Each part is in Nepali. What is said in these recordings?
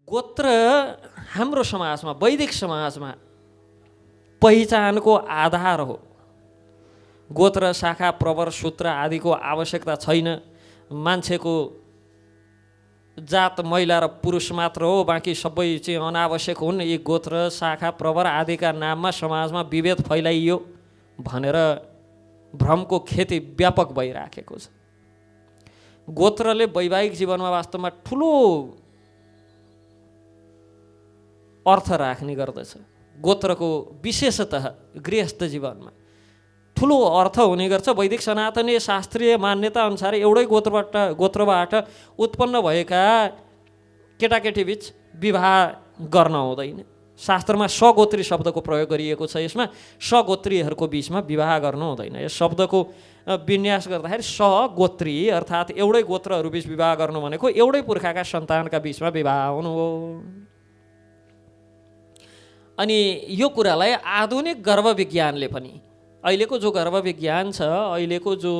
गोत्र हाम्रो समाजमा, वैदिक समाजमा पहिचानको आधार हो। गोत्र, शाखा, प्रवर, सूत्र आदिको आवश्यकता छैन। मान्छेको जात महिला र पुरुष मात्र हो, बाँकी सबै चाहिँ अनावश्यक हुन्। यी गोत्र, शाखा, प्रवर आदिका नाममा समाजमा विभेद फैलाइयो भनेर भ्रमको खेती व्यापक भइराखेको छ। गोत्रले वैवाहिक जीवनमा वास्तवमा ठुलो अर्थ राख्ने गर्दछ। गोत्रको विशेषतः गृहस्थ जीवनमा ठुलो अर्थ हुने गर्छ। वैदिक सनातनीय शास्त्रीय मान्यता अनुसार एउटै गोत्रबाट उत्पन्न भएका केटाकेटी बीच विवाह गर्न हुँदैन। शास्त्रमा सगोत्री शब्दको प्रयोग गरिएको छ। यसमा सगोत्रीहरूको बिचमा विवाह गर्नु हुँदैन। यस शब्दको विन्यास गर्दाखेरि सगोत्री अर्थात् एउटै गोत्रहरू बिच विवाह गर्नु भनेको एउटै पुर्खाका सन्तानका बिचमा विवाह हुनु हो। अनि यो कुरालाई आधुनिक गर्भविज्ञानले पनि, अहिलेको जो गर्भविज्ञान छ, अहिलेको जो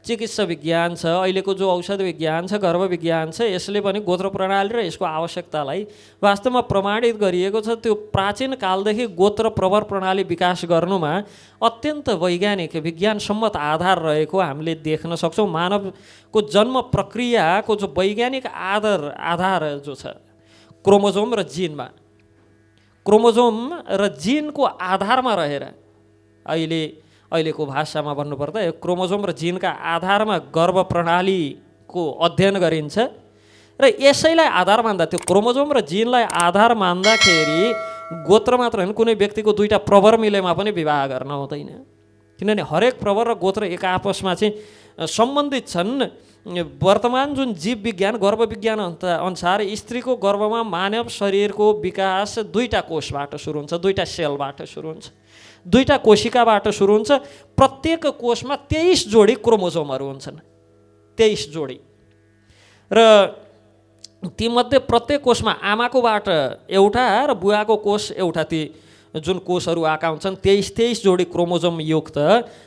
चिकित्सा विज्ञान छ, अहिलेको जो औषध विज्ञान छ, गर्भविज्ञान छ, यसले पनि गोत्र प्रणाली र यसको आवश्यकतालाई वास्तवमा प्रमाणित गरिएको छ। त्यो प्राचीन कालदेखि गोत्र प्रवर प्रणाली विकास गर्नुमा अत्यन्त वैज्ञानिक विज्ञानसम्मत आधार रहेको हामीले देख्न सक्छौँ। मानवको जन्म प्रक्रियाको जो वैज्ञानिक आधार जो छ क्रोमोजोम र जिनमा, क्रोमोजोम र जिनको आधारमा रहेर अहिलेको भाषामा भन्नुपर्दा क्रोमोजोम र जिनका आधारमा गर्भ प्रणालीको अध्ययन गरिन्छ। र यसैलाई आधार मान्दा, त्यो क्रोमोजोम र जिनलाई आधार मान्दाखेरि गोत्र मात्र होइन, कुनै व्यक्तिको दुईवटा प्रवर मिलेमा पनि विवाह गर्न हुँदैन। किनभने हरेक प्रवर र गोत्र एक आपसमा चाहिँ सम्बन्धित छन्। वर्तमान जुन जीव विज्ञान, गर्भ विज्ञान अनुसार स्त्रीको गर्भमा मानव शरीरको विकास दुईवटा कोषबाट सुरु हुन्छ, दुईवटा सेलबाट सुरु हुन्छ, दुईवटा कोशिकाबाट सुरु हुन्छ। प्रत्येक कोषमा 23 जोडी क्रोमोजोमहरू हुन्छन्, 23 जोडी। र तीमध्ये प्रत्येक कोषमा आमाकोबाट एउटा र बुवाको कोष एउटा, ती जुन कोषहरू आएका हुन्छन् 23 जोडी क्रोमोजोम युक्त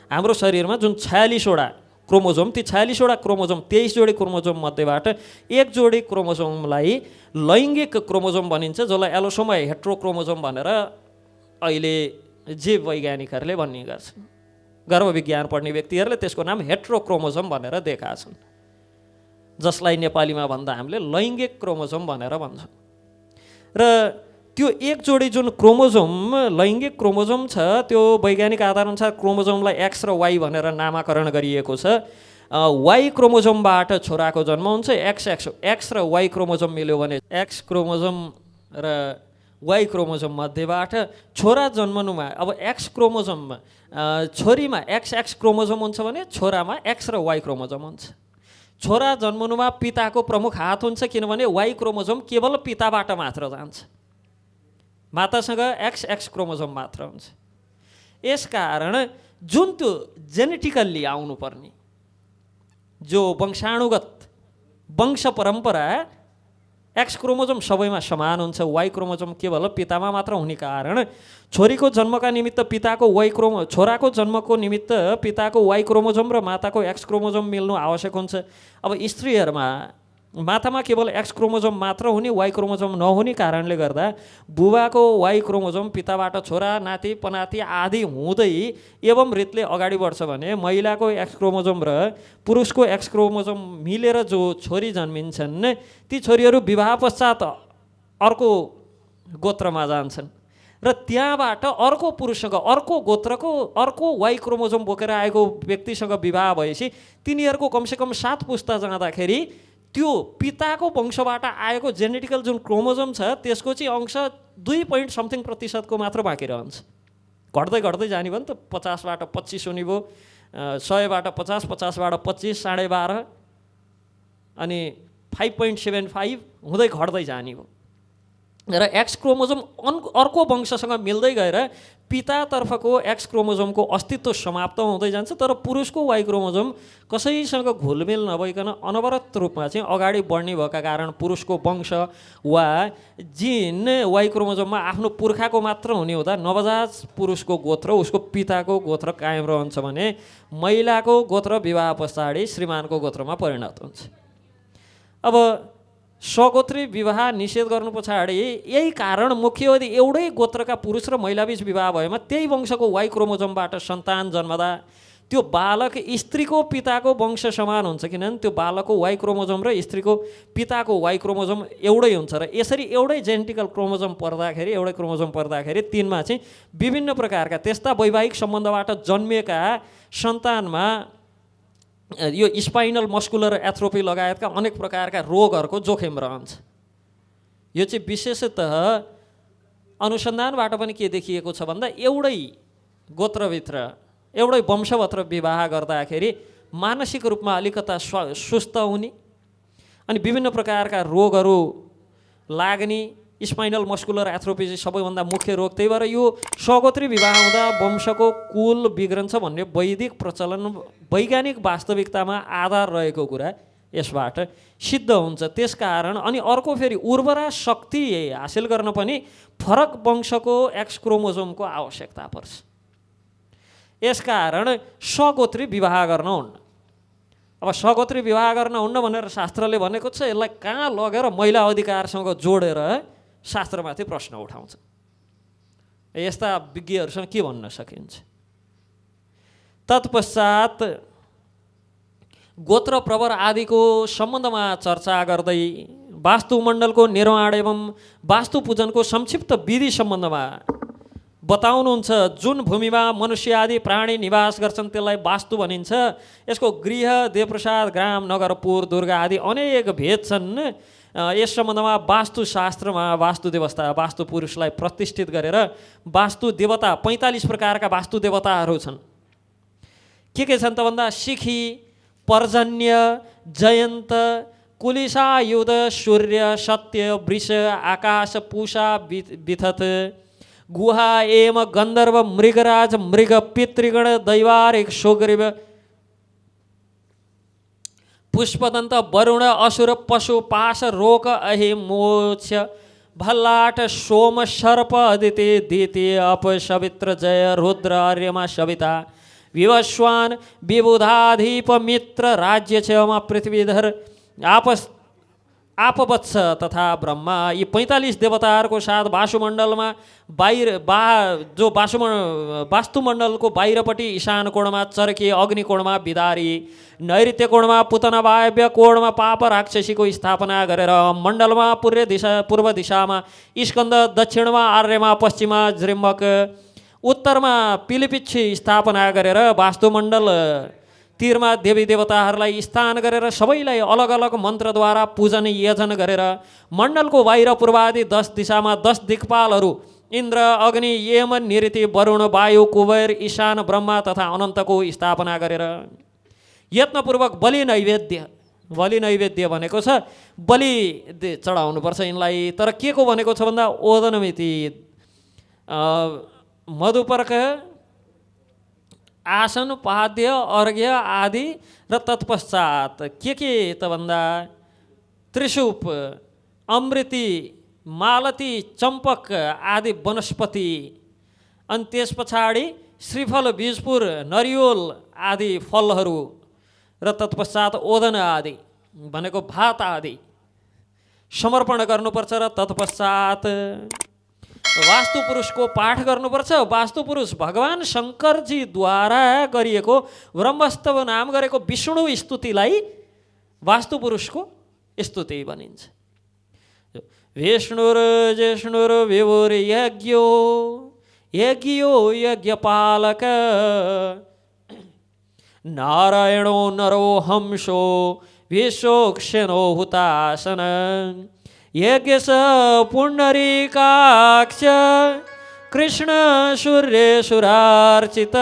हाम्रो शरीरमा जुन 46वटा क्रोमोजोम, ती 46वटा क्रोमोजोम 23 जोडी क्रोमोजोम मध्येबाट एक जोडी क्रोमोजोमलाई लैङ्गिक क्रोमोजोम भनिन्छ, जसलाई एलोसोम हेट्रोक्रोमोजोम भनेर अहिले जीव वैज्ञानिकहरूले भन्ने गर्छन्। गर्भविज्ञान पढ्ने व्यक्तिहरूले त्यसको नाम हेट्रोक्रोमोजोम भनेर दिएका छन्, जसलाई नेपालीमा भन्दा हामीले लैङ्गिक क्रोमोजोम भनेर भन्छौँ। र त्यो एक जोडी जुन क्रोमोजोम, लैङ्गिक क्रोमोजोम छ, त्यो वैज्ञानिक आधारअनुसार क्रोमोजोमलाई एक्स र वाई भनेर नामाकरण गरिएको छ। वाई क्रोमोजोमबाट छोराको जन्म हुन्छ। एक्स र वाई क्रोमोजोम मिल्यो भने एक्स क्रोमोजोम र वाई क्रोमोजोम मध्येबाट छोरा जन्मनुमा, अब एक्स क्रोमोजोममा छोरीमा एक्स क्रोमोजोम हुन्छ भने छोरामा एक्स र वाई क्रोमोजोम हुन्छ। छोरा जन्मनुमा पिताको प्रमुख हात हुन्छ, किनभने वाई क्रोमोजोम केवल पिताबाट मात्र जान्छ, मातासँग एक्स क्रोमोजोम मात्र हुन्छ। यसकारण जुन त्यो जेनेटिकल्ली आउनुपर्ने जो वंशाणुगत वंश परम्परा, एक्स क्रोमोजोम सबैमा समान हुन्छ, वाई क्रोमोजोम केवल पितामा मात्र हुने कारण छोरीको जन्मका निमित्त छोराको जन्मको निमित्त पिताको वाई क्रोमोजोम र माताको एक्स क्रोमोजोम मिल्नु आवश्यक हुन्छ। अब स्त्रीहरूमा मातामा केवल एक्स क्रोमोजोम मात्र हुने, वाई क्रोमोजोम नहुने कारणले गर्दा बुबाको वाई क्रोमोजोम पिताबाट छोरा, नाति, पनाति आदि हुँदै एवं रीतले अगाडि बढ्छ भने महिलाको एक्स क्रोमोजोम र पुरुषको एक्स क्रोमोजोम मिलेर जो छोरी जन्मिन्छन्, ती छोरीहरू विवाह पश्चात अर्को गोत्रमा जान्छन् र त्यहाँबाट अर्को पुरुषसँग, अर्को गोत्रको अर्को वाई क्रोमोजोम बोकेर आएको व्यक्तिसँग विवाह भएपछि तिनीहरूको कमसेकम 7 पुस्ता जाँदाखेरि त्यो पिताको वंशबाट आएको जेनेटिकल जुन क्रोमोजोम छ त्यसको चाहिँ अंश 2% मात्र बाँकी रहन्छ। घट्दै घट्दै जाने भयो नि त, 50बाट 25 हुने भयो, 100बाट 50, 50बाट 25, 12.5 अनि 5.75 हुँदै घट्दै जाने भयो। र एक्स क्रोमोजोम अर्को वंशसँग मिल्दै गएर पितातर्फको एक्स क्रोमोजोमको अस्तित्व समाप्त हुँदै जान्छ, तर पुरुषको वाई क्रोमोजोम कसैसँग घुलमिल नभइकन अनवरत रूपमा चाहिँ अगाडि बढ्ने भएका कारण पुरुषको वंश वा जिन वाई क्रोमोजोममा आफ्नो पुर्खाको मात्र हुने हुँदा नवजात पुरुषको गोत्र, उसको पिताको गोत्र कायम रहन्छ भने महिलाको गोत्र विवाह पछाडि श्रीमानको गोत्रमा परिणत हुन्छ। अब स्वगोत्री विवाह निषेध गर्नु पछाडि यही कारण मुख्य हो। यदि एउटै गोत्रका पुरुष र महिलाबीच विवाह भएमा त्यही वंशको वाइ क्रोमोजोमबाट सन्तान जन्मदा त्यो बालक स्त्रीको पिताको वंश समान हुन्छ, किनभने त्यो बालकको वाइ क्रोमोजोम र स्त्रीको पिताको वाइ क्रोमोजोम एउटै हुन्छ। र यसरी एउटै जेनेटिकल क्रोमोजोम पर्दाखेरि, एउटै क्रोमोजोम पर्दाखेरि तिनमा चाहिँ विभिन्न प्रकारका त्यस्ता वैवाहिक सम्बन्धबाट जन्मिएका सन्तानमा यो स्पाइनल मस्कुलर एथ्रोपी लगायतका अनेक प्रकारका रोगहरूको जोखिम रहन्छ। यो चाहिँ विशेषतः अनुसन्धानबाट पनि के देखिएको छ भन्दा एउटै गोत्रभित्र एउटै वंशभित्र विवाह गर्दाखेरि मानसिक रूपमा अलिकता सुस्त हुने अनि विभिन्न प्रकारका रोगहरू लाग्ने, स्पाइनल मस्कुलर एथ्रोपी चाहिँ सबैभन्दा मुख्य रोग। त्यही भएर यो स्वगोत्री विवाह हुँदा वंशको कुल बिग्रन्छ भन्ने वैदिक प्रचलन, वैज्ञानिक वास्तविकतामा आधार रहेको कुरा यसबाट सिद्ध हुन्छ। त्यसकारण अनि अर्को फेरि उर्वरा शक्ति हासिल गर्न पनि फरक वंशको एक्स क्रोमोजोमको आवश्यकता पर्छ। यसकारण स्वगोत्री विवाह गर्न हुन्न। अब स्वगोत्री विवाह गर्न हुन्न भनेर शास्त्रले भनेको छ, यसलाई कहाँ लगेर महिला अधिकारसँग जोडेर शास्त्रमाथि प्रश्न उठाउँछ। यस्ता विज्ञहरूसँग के भन्न सकिन्छ? तत्पश्चात गोत्र प्रवर आदिको सम्बन्धमा चर्चा गर्दै वास्तुमण्डलको निर्माण एवं वास्तु पूजनको संक्षिप्त विधि सम्बन्धमा बताउनुहुन्छ। जुन भूमिमा मनुष्य आदि प्राणी निवास गर्छन् त्यसलाई वास्तु भनिन्छ। यसको गृह, देवप्रसाद, ग्राम, नगर, पुर, दुर्ग आदि अनेक भेद छन्। यस सम्बन्धमा वास्तुशास्त्रमा वास्तु देवता, वास्तु पुरुषलाई प्रतिष्ठित गरेर वास्तु देवता 45 प्रकारका वास्तु देवताहरू छन्। के छन् त भन्दा शिखी, पर्जन्य, जयन्त, कुलिशायुध, सूर्य, सत्य, वृष, आकाश, पूषा, विथत, गुहा, एम, गन्धर्व, मृगराज, मृग, पितृगण, दैवारिक, सुग्रीव, पुष्पदन्त, वरुण, असुर, पशु, पाश, रोक, अहि, मोक्ष, भल्लाट, सोम, सर्प, अदिति, दिति, अप, सवित्र, जय, रुद्र, अर्यमा, सविता, विवस्वान, विबुधाधिप, मित्र, राज्य, क्षमा, पृथ्वीधर, आपवत्स तथा ब्रह्मा। यी 45 देवताहरूको साथ वासुमण्डलमा जो वास्तुमण्डलको बाहिरपट्टि ईशान कोणमा चर्के, अग्नि कोणमा बिदारी, नैऋत्य कोणमा पुतना, वायव्य कोणमा पाप राक्षसीको स्थापना गरेर मण्डलमा पूर्व दिशामा स्कन्द, दक्षिणमा आर्यमा, पश्चिममा जृम्बक, उत्तरमा पिलिपिच्छी स्थापना गरेर वास्तुमण्डल तीरमा देवी देवताहरूलाई स्थान गरेर सबैलाई अलग अलग मन्त्रद्वारा पूजन यजन गरेर मण्डलको बाहिर पूर्वादि 10 दिशामा 10 दिक्पालहरू इन्द्र, अग्नि, यम, निऋति, वरुण, वायु, कुबेर, ईशान, ब्रह्मा तथा अनन्तको स्थापना गरेर यत्नपूर्वक बलि नैवेद्य भनेको छ, बलि चढाउनुपर्छ यिनलाई। तर के को भनेको छ भन्दा ओदनमिति, मधुपर्क, आसन, पाद्य, अर्घ्य आदि र तत्पश्चात के त भन्दा त्रिशूप, अमृति, मालती, चम्पक आदि वनस्पति, अनि त्यस पछाडि श्रीफल, बीजपुर, नरिवल आदि फलहरू र तत्पश्चात ओदन आदि भनेको भात आदि समर्पण गर्नुपर्छ। र तत्पश्चात वास्तु पुरुषको पाठ गर्नुपर्छ। वास्तु पुरुष भगवान शङ्करजीद्वारा गरिएको ब्रह्मस्तव नाम गरेको विष्णु स्तुतिलाई वास्तु पुरुषको स्तुति भनिन्छ। विष्णुर्जिष्णुर्विभुर्यज्ञो यज्ञो यज्ञपालक, नारायणो नरो हंसो विश्वक्षनो हुतासन, यज्ञ स पुण्डरीकाक्ष कृष्ण सूर्येश्वरार्चित,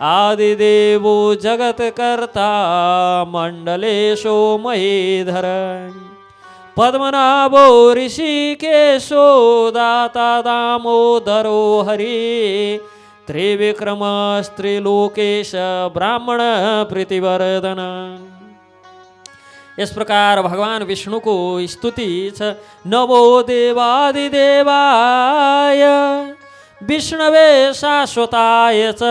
आदिदेवो जगत्कर्ता मण्डलेशो महीधर, पद्मनाभो ऋषिकेशो दाता दामोदरो हरि, त्रिविक्रम स्त्रीलोकेश ब्राह्मण प्रीतिवर्धन। इस प्रकार भगवान विष्णु को स्तुति छ। नमो देवादिदेवाय विष्णवे शाश्वताय च,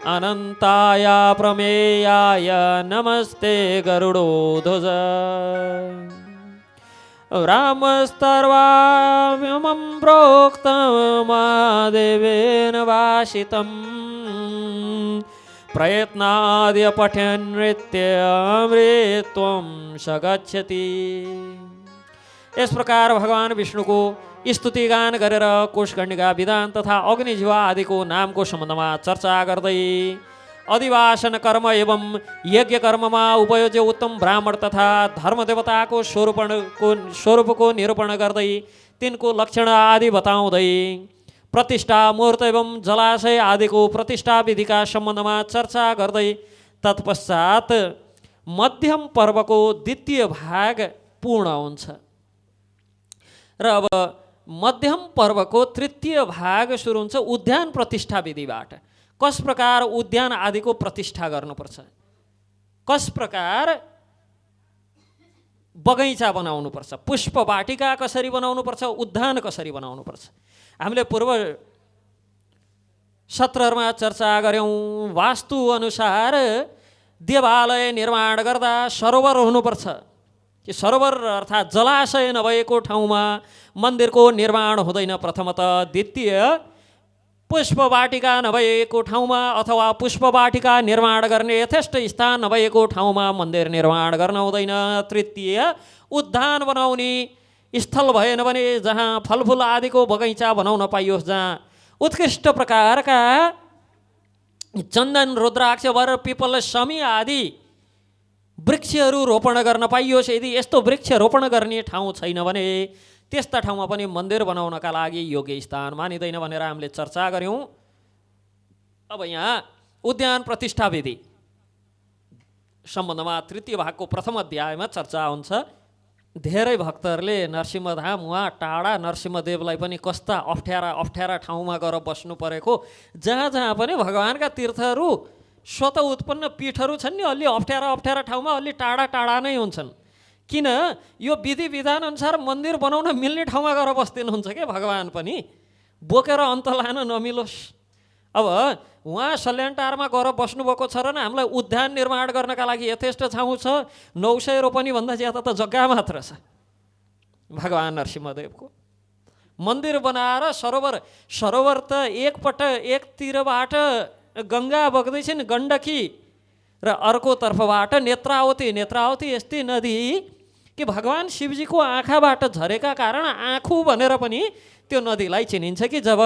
अनन्ताय प्रमेयाय नमस्ते गरुडोध्वज रामस्तर्वाम्यमं प्रोक्तं महादेवेन भाषितं प्रयत्नाद्य पठन् नृत्यमृत्वं स गच्छति। इस प्रकार भगवान विष्णुको स्तुति गान गरेर कोशकर्णिका विधान तथा अग्निजीवा आदिको नामको सम्बन्धमा चर्चा गर्दै अधिवासन कर्म एवं यज्ञ कर्ममा उपयोज्य उत्तम ब्राह्मण तथा धर्मदेवताको स्वरूपको निरूपण गर्दै तिनको लक्षण आदि बताउँदै प्रतिष्ठा मुहूर्त एवं जलाशय आदिको प्रतिष्ठा विधिका सम्बन्धमा चर्चा गर्दै तत्पश्चात मध्यम पर्वको द्वितीय भाग पूर्ण हुन्छ र अब मध्यम पर्वको तृतीय भाग सुरु हुन्छ उद्यान प्रतिष्ठा विधिबाट। कस प्रकार उद्यान आदिको प्रतिष्ठा गर्नुपर्छ, कस प्रकार बगैँचा बनाउनुपर्छ, पुष्प वाटिका कसरी बनाउनुपर्छ, उद्यान कसरी बनाउनुपर्छ। हामीले पूर्व सत्रहरूमा चर्चा गऱ्यौँ। वास्तु अनुसार देवालय निर्माण गर्दा सरोवर हुनुपर्छ कि सरोवर अर्थात् जलाशय नभएको ठाउँमा मन्दिरको निर्माण हुँदैन प्रथमतः। द्वितीय पुष्प वाटिका नभएको ठाउँमा अथवा पुष्प वाटिका निर्माण गर्ने यथेष्ट स्थान नभएको ठाउँमा मन्दिर निर्माण गर्न हुँदैन। तृतीय उद्यान बनाउने स्थल भएन भने जहाँ फलफुल आदिको बगैँचा बनाउन पाइयोस्, जहाँ उत्कृष्ट प्रकारका चन्दन रुद्राक्ष वर पिपल समी आदि वृक्षहरू रोपण गर्न पाइयोस्। यदि यस्तो वृक्ष रोपण गर्ने ठाउँ छैन भने त्यस्ता ठाउँमा पनि मन्दिर बनाउनका लागि योग्य स्थान मानिँदैन भनेर हामीले चर्चा गऱ्यौँ। अब यहाँ उद्यान प्रतिष्ठा विधि सम्बन्धमा तृतीय भागको प्रथम अध्यायमा चर्चा हुन्छ। धेरै भक्तहरूले नरसिंहधाम उहाँ टाढा नरसिंहदेवलाई पनि कस्ता अप्ठ्यारा ठाउँमा गएर बस्नु परेको, जहाँ जहाँ पनि भगवानका तीर्थहरू स्वतः उत्पन्न पीठहरू छन् नि, अलि अप्ठ्यारा ठाउँमा अलि टाढा नै हुन्छन्। किन यो विधि विधान अनुसार मन्दिर बनाउन मिल्ने ठाउँमा गएर बस्दिनुहुन्छ क्या भगवान पनि, बोकेर अन्त लान नमिलोस्। अब उहाँ सल्यानटारमा गएर बस्नुभएको छ र हामीलाई उद्यान निर्माण गर्नका लागि यथेष्ट ठाउँ छ, 900 रोपनी भन्दा ज्यादा त जग्गा मात्र छ भगवान नरसिंहदेवको। मन्दिर बनाएर सरोवर त एकतिरबाट गङ्गा बग्दैछन् गण्डकी र अर्कोतर्फबाट नेत्रावती यस्तै नदी कि भगवान शिवजीको आँखाबाट झरेका कारण आँखु भनेर पनि त्यो नदीलाई चिनिन्छ। कि जब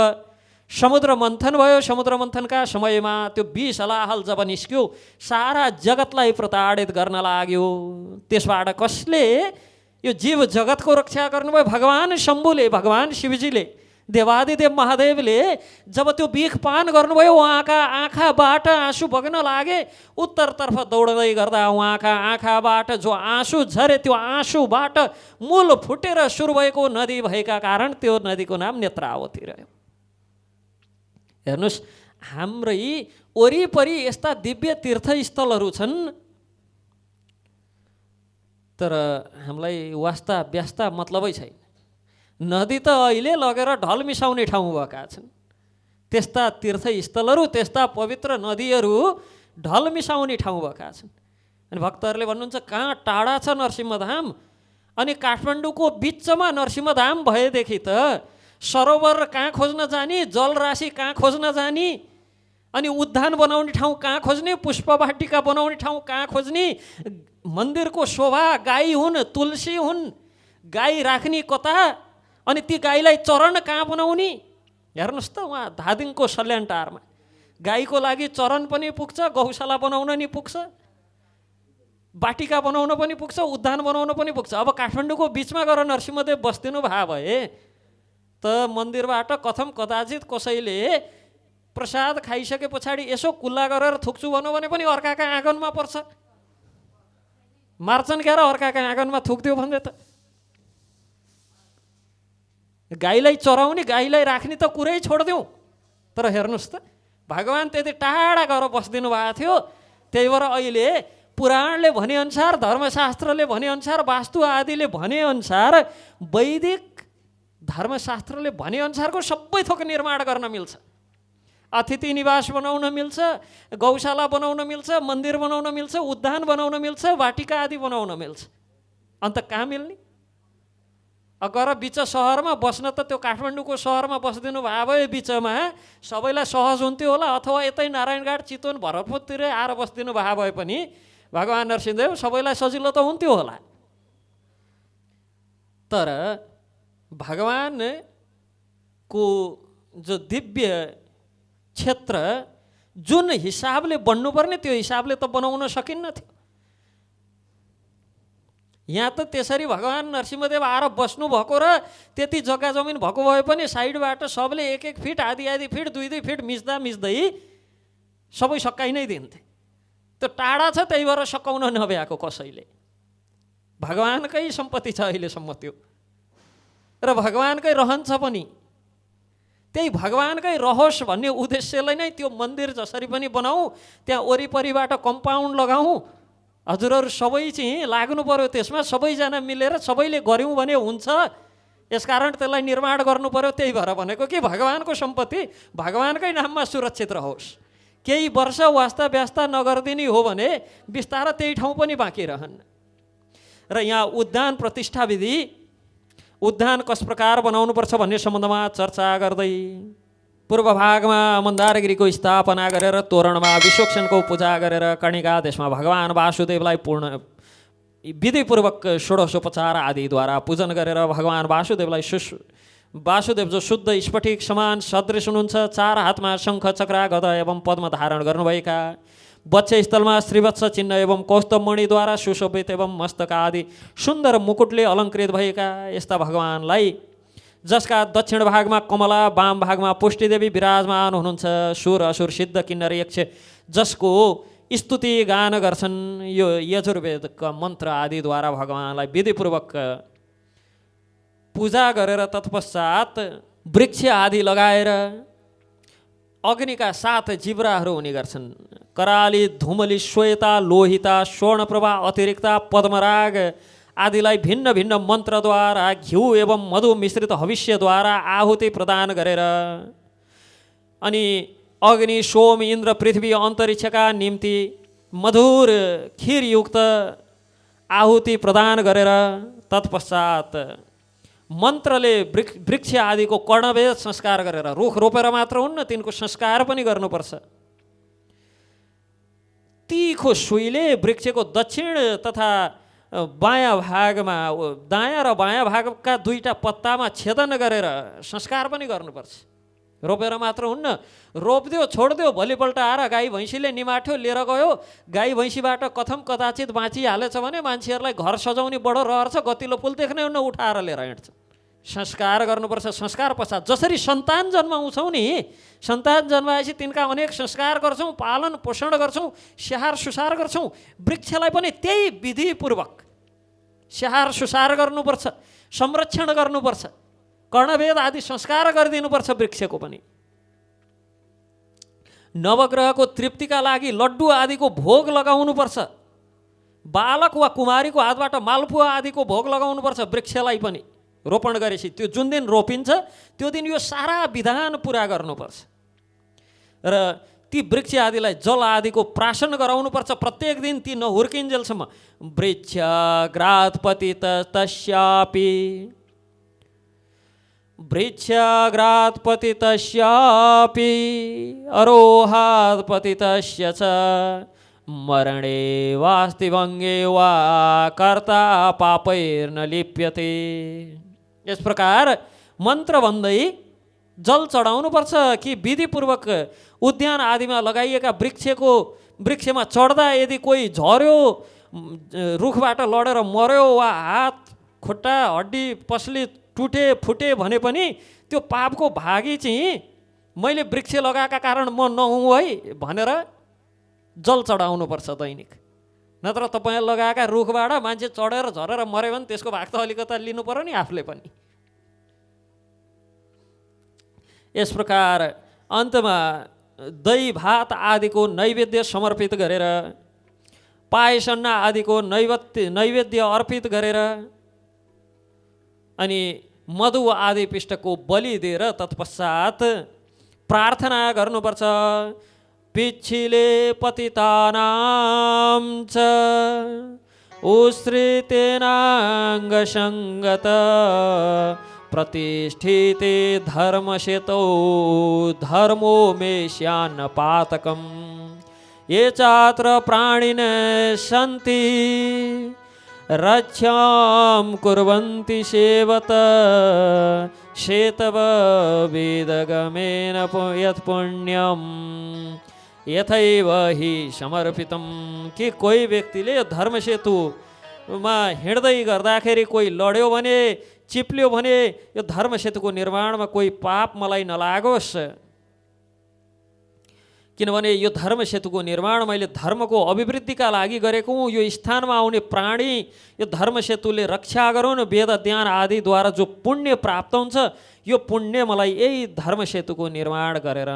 समुद्र मन्थन भयो, समुद्र मन्थनका समयमा त्यो विष हलाहल जब निस्क्यो, सारा जगतलाई प्रताडित गर्न लाग्यो। त्यसबाट कसले यो जीव जगतको रक्षा गर्नुभयो? भगवान शम्भुले, भगवान शिवजीले, देवादिदेव महादेवले जब त्यो बिख पान गर्नुभयो, उहाँका आँखाबाट आँसु बग्न लागे। उत्तरतर्फ दौड्दै गर्दा उहाँका आँखाबाट जो आँसु झरे, त्यो आँसुबाट मूल फुटेर सुरु भएको नदी भएका कारण त्यो नदीको नाम नेत्रावती रह्यो। हेर्नुहोस्, हाम्रै वरिपरि यस्ता दिव्य तीर्थस्थलहरू छन्, तर हामीलाई वास्ता व्यस्ता मतलबै छैन। नदी त अहिले लगेर ढल मिसाउने ठाउँ भएका छन्। त्यस्ता तीर्थस्थलहरू, त्यस्ता पवित्र नदीहरू ढल मिसाउने ठाउँ भएका छन्। अनि भक्तहरूले भन्नुहुन्छ कहाँ टाढा छ नरसिंहधाम, अनि काठमाडौँको बिचमा नरसिंहधाम भएदेखि त सरोवर कहाँ खोज्न जाने, जलराशि कहाँ खोज्न जाने, अनि उद्यान बनाउने ठाउँ कहाँ खोज्ने, पुष्प वाटिका बनाउने ठाउँ कहाँ खोज्ने, मन्दिरको शोभा गाई हुन्, तुलसी हुन्, गाई राख्ने कता, अनि ती गाईलाई चरण कहाँ बनाउने? हेर्नुहोस् त, उहाँ धादिङको सल्यानटारमा गाईको लागि चरण पनि पुग्छ, गौशाला बनाउन नि पुग्छ, वाटिका बनाउन पनि पुग्छ, उद्यान बनाउन पनि पुग्छ। अब काठमाडौँको बिचमा गएर नरसिंहदेव बस्दिनु भए भए त मन्दिरबाट कथम कदाचित कसैले प्रसाद खाइसके पछाडि यसो कुल्ला गरेर थुक्छु भन्यो भने पनि अर्काका आँगनमा पर्छ। मार्चन गएर अर्काका आँगनमा थुक्दियो भन्दै त गाईलाई चराउने, गाईलाई राख्ने त कुरै छोडिदिउँ। तर हेर्नुहोस् त, भगवान त्यति टाढा गएर बस्दिनु भएको थियो। त्यही भएर अहिले पुराणले भनेअनुसार, धर्मशास्त्रले भनेअनुसार, वास्तु आदिले भनेअनुसार, वैदिक धर्मशास्त्रले भनेअनुसारको सबै थोक निर्माण गर्न मिल्छ। अतिथि निवास बनाउन मिल्छ, गौशाला बनाउन मिल्छ, मन्दिर बनाउन मिल्छ, उद्यान बनाउन मिल्छ, वाटिका आदि बनाउन मिल्छ। अन्त कहाँ मिल्ने? अगर बिच सहरमा बस्न त त्यो काठमाडौँको सहरमा बसिदिनु भए भए बिचमा सबैलाई सहज हुन्थ्यो होला, अथवा यतै नारायणघाट चितवन भरतपुरतिरै आएर बसिदिनु भए भए पनि भगवान् नरसिंहदेव सबैलाई सजिलो त हुन्थ्यो होला। तर भगवानको जो दिव्य क्षेत्र जुन हिसाबले बन्नुपर्ने त्यो हिसाबले त बनाउन सकिन्न थियो। यहाँ त त्यसरी भगवान् नरसिंहदेव आएर बस्नुभएको र त्यति जग्गा जमिन भएको भए पनि साइडबाट सबले एक एक फिट आधी आधी फिट दुई दुई फिट मिच्दा मिच्दै सबै सकाइ नै दिन्थे। त्यो टाढा छ त्यही भएर सकाउन नभ्याएको कसैले। भगवानकै सम्पत्ति छ अहिलेसम्म त्यो, र भगवानकै रहन्छ पनि। त्यही भगवानकै रहोस् भन्ने उद्देश्यले नै त्यो मन्दिर जसरी पनि बनाऊ, त्यहाँ वरिपरिबाट कम्पाउन्ड लगाऊ, हजुरहरू सबै चाहिँ लाग्नु पर्यो त्यसमा, सबैजना मिलेर सबैले गऱ्यौँ भने हुन्छ। यसकारण त्यसलाई निर्माण गर्नु पर्यो। त्यही भएर भनेको कि भगवानको सम्पत्ति भगवानकै नाममा सुरक्षित रहोस्। केही वर्ष वास्ता व्यस्ता नगरिदिने हो भने बिस्तारै त्यही ठाउँ पनि बाँकी रहन्न। र यहाँ उद्यान प्रतिष्ठा विधि, उद्यान कस प्रकार बनाउनुपर्छ भन्ने सम्बन्धमा चर्चा गर्दै पूर्व भागमा मन्दारगिरीको स्थापना गरेर तोरणमा विश्वक्सेनको पूजा गरेर कर्णिका देशमा भगवान् वासुदेवलाई पूर्ण विधिपूर्वक षोडशोपचार आदिद्वारा पूजन गरेर भगवान् वासुदेवलाई वासुदेव जो शुद्ध स्फटिक समान सदृश हुनुहुन्छ, 4 हातमा शङ्ख चक्र गदा एवं पद्म धारण गर्नुभएका, बच्चे स्थलमा श्रीवत्स चिन्ह एवं कौस्तुभमणिद्वारा सुशोभित एवं मस्तक आदि सुन्दर मुकुटले अलङ्कृत भएका यस्ता भगवानलाई, जसका दक्षिण भागमा कमला, वाम भागमा पुष्टिदेवी विराजमान हुनुहुन्छ, सुर असुर सिद्ध किन्नर यक्ष जसको स्तुति गान गर्छन्, यो यजुर्वेदका मन्त्र आदिद्वारा भगवानलाई विधिपूर्वक पूजा गरेर तत्पश्चात वृक्ष आदि लगाएर अग्निका 7 जिब्राहरू हुने गर्छन्। कराली, धुमली, श्वेता, लोहिता, स्वर्णप्रभा, अतिरिक्ता, पद्मराग आदिलाई भिन्न भिन्न मन्त्रद्वारा घिउ एवं मधु मिश्रित हविष्यद्वारा आहुति प्रदान गरेर अनि अग्नि, सोम, इन्द्र, पृथ्वी, अन्तरिक्षका निम्ति मधुर खिरयुक्त आहुति प्रदान गरेर तत्पश्चात मन्त्रले वृक्ष आदिको कर्णवेद संस्कार गरेर, रुख रोपेर मात्र हुन्न, तिनको संस्कार पनि गर्नुपर्छ। तीखो सुईले वृक्षको दक्षिण तथा बायाँ भागमा, दायाँ र बायाँ भागका 2टा पत्तामा छेदन गरेर संस्कार पनि गर्नुपर्छ। रोपेर मात्र हुन्न, रोपिदियो छोडिदियो, भोलिपल्ट आएर गाई भैँसीले निमाठ्यो लिएर गयो, गाई भैँसीबाट कथम कदाचित बाँचिहालेछ भने मान्छेहरूलाई घर सजाउने बडो रहर छ, गतिलो पुल देख्ने हुन्न, उठाएर लिएर हिँड्छ। संस्कार गर्नुपर्छ। संस्कार पश्चात जसरी सन्तान जन्माउँछौँ नि, सन्तान जन्माएपछि तिनका अनेक संस्कार गर्छौँ, पालन पोषण गर्छौँ, स्याहार सुसार गर्छौँ, वृक्षलाई पनि त्यही विधिपूर्वक स्याहार सुसार गर्नुपर्छ, संरक्षण गर्नुपर्छ, कर्णवेद आदि संस्कार गरिदिनुपर्छ वृक्षको पनि। नवग्रहको तृप्तिका लागि लड्डु आदिको भोग लगाउनुपर्छ। बालक वा कुमारीको हातबाट मालपुवा आदिको भोग लगाउनुपर्छ वृक्षलाई पनि। रोपण गरेपछि त्यो जुन दिन रोपिन्छ त्यो दिन यो सारा विधान पुरा गर्नुपर्छ र ती वृक्ष आदिलाई जल आदिको प्राशन गराउनुपर्छ प्रत्येक दिन ती नहुर्किन्जेलसम्म। वृक्ष ग्रातपतित तस्यापि, वृक्ष ग्रातपतित तस्यापि अरोहात्पतितस्य च मरणे वास्ति भङ्गे वा कर्ता पापैर्न लिप्यते। यस प्रकार मन्त्र भन्दै जल चढाउनुपर्छ कि विधिपूर्वक उद्यान आदिमा लगाइएका वृक्षमा चढ्दा यदि कोही झर्यो, रुखबाट लडेर मर्यो वा हात खुट्टा हड्डी पसली टुटे फुटे भने पनि त्यो पापको भागी चाहिँ मैले वृक्ष लगाएका कारण म नहुँ है भनेर जल चढाउनुपर्छ दैनिक। नत्र तपाईँ लगाएका रुखबाट मान्छे चढेर झरेर मऱ्यो भने त्यसको भाग त अलिकता लिनु पर्यो नि आफूले पनि। यस प्रकार अन्तमा दही भात आदिको नैवेद्य समर्पित गरेर, पायसन्ना आदिको नैवेद्य अर्पित गरेर अनि मधु आदि पिष्टको बलि दिएर तत्पश्चात प्रार्थना गर्नुपर्छ। पिच्छिले पतितानां च उश्रितेनाङ्गसङ्गत प्रतिष्ठिते धर्मसेतौ धर्मो मे स्यान्नपातकम् ये चात्र प्राणिनः सन्ति रक्षां कुर्वन्ति सेवत शेतव वेदगमेन यत् पुण्यम यथैव हि समर्पितम। कि कोही व्यक्तिले यो धर्मसेतुमा हिँड्दै गर्दाखेरि कोही लड्यो भने चिप्ल्यो भने यो धर्मसेतुको निर्माणमा कोही पाप मलाई नलागोस्, किनभने यो धर्मसेतुको निर्माण मैले धर्मको अभिवृद्धिका लागि गरेको हुँ। यो स्थानमा आउने प्राणी यो धर्मसेतुले रक्षा गरून्, वेद ज्ञान आदिद्वारा जो पुण्य प्राप्त हुन्छ यो पुण्य मलाई यही धर्मसेतुको निर्माण गरेर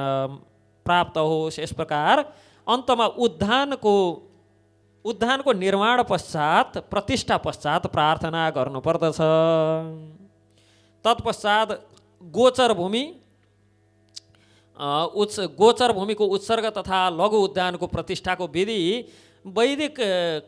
प्राप्त होस्। यस प्रकार अन्तमा उद्यानको निर्माण पश्चात प्रतिष्ठा पश्चात प्रार्थना गर्नुपर्दछ। तत्पश्चात गोचर भूमि गोचर भूमिको उत्सर्ग तथा लघु उद्यानको प्रतिष्ठाको विधि वैदिक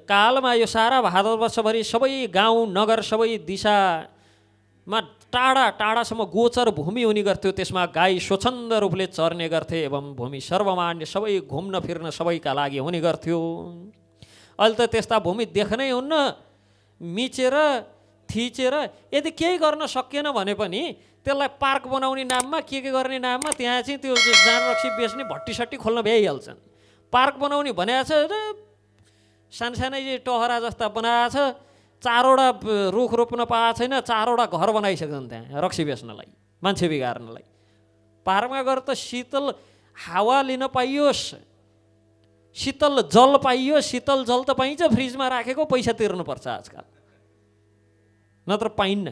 कालमा यो सारा भारतवर्षभरि सबै गाउँ नगर सबै दिशामा टाढा टाढासम्म गोचर भूमि हुने गर्थ्यो। त्यसमा गाई स्वच्छन्द रूपले चर्ने गर्थे एवं भूमि सर्वमान्य सबै घुम्न फिर्न सबैका लागि हुने गर्थ्यो। अहिले त त्यस्ता भूमि देख्नै हुन्न, मिचेर थिचेर यदि केही गर्न सकिएन भने पनि त्यसलाई पार्क बनाउने नाममा के गर्ने नाममा त्यहाँ चाहिँ त्यो जान रक्सी बेच्ने भट्टीसट्टी खोल्न भ्याइहाल्छन्। पार्क बनाउने भनेको छ सानसानै टहरा जस्ता बनाएको छ, 4वटा रुख रोप्न पाएको छैन, 4वटा घर बनाइसक्छन् त्यहाँ रक्सी बेच्नलाई, मान्छे बिगार्नलाई। पार्कमा गएर त शीतल हावा लिन पाइयोस्, शीतल जल पाइयोस्। शीतल जल त पाइन्छ, फ्रिजमा राखेको पैसा तिर्नुपर्छ आजकल, नत्र पाइन्न।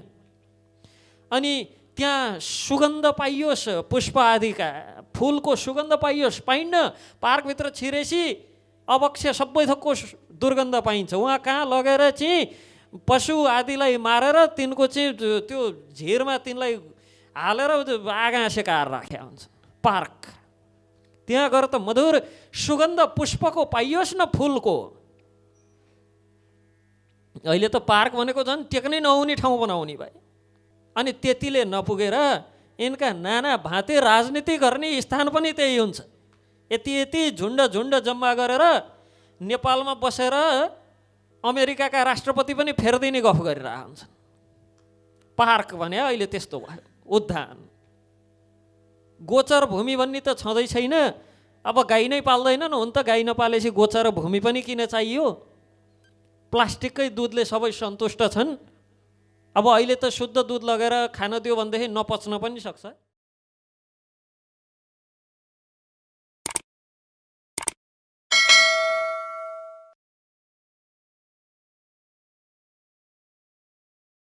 अनि त्यहाँ सुगन्ध पाइयोस्, पुष्प आदिका फुलको सुगन्ध पाइयोस्, पाइन्न। पार्कभित्र छिरेपछि अवक्ष सबै थोकको दुर्गन्ध पाइन्छ। उहाँ कहाँ लगेर चाहिँ पशु आदिलाई मारेर तिनको चाहिँ त्यो झिरमा तिनलाई हालेर आगा सेकाएर राखेका हुन्छ पार्क। त्यहाँ गएर त मधुर सुगन्ध पुष्पको पाइयोस् न, फुलको। अहिले त पार्क भनेको झन् टेक्नै नहुने ठाउँ बनाउने भए। अनि त्यतिले नपुगेर यिनका नाना भाँते राजनीति गर्ने स्थान पनि त्यही हुन्छ। यति झुन्ड झुन्ड जम्मा गरेर नेपालमा बसेर अमेरिकाका राष्ट्रपति पनि फेरिदिने गफ गरिरहेका हुन्छन्। पार्क भने अहिले त्यस्तो भयो। उद्यान गोचर भूमि भन्ने त छँदै छैन। अब गाई नै पाल्दैनन्, हुन त गाई नपालेपछि गोचर भूमि पनि किन चाहियो? प्लास्टिककै दुधले सबै सन्तुष्ट छन्। अब अहिले त शुद्ध दुध लगेर खान दियो भनेदेखि नपच्न पनि सक्छ।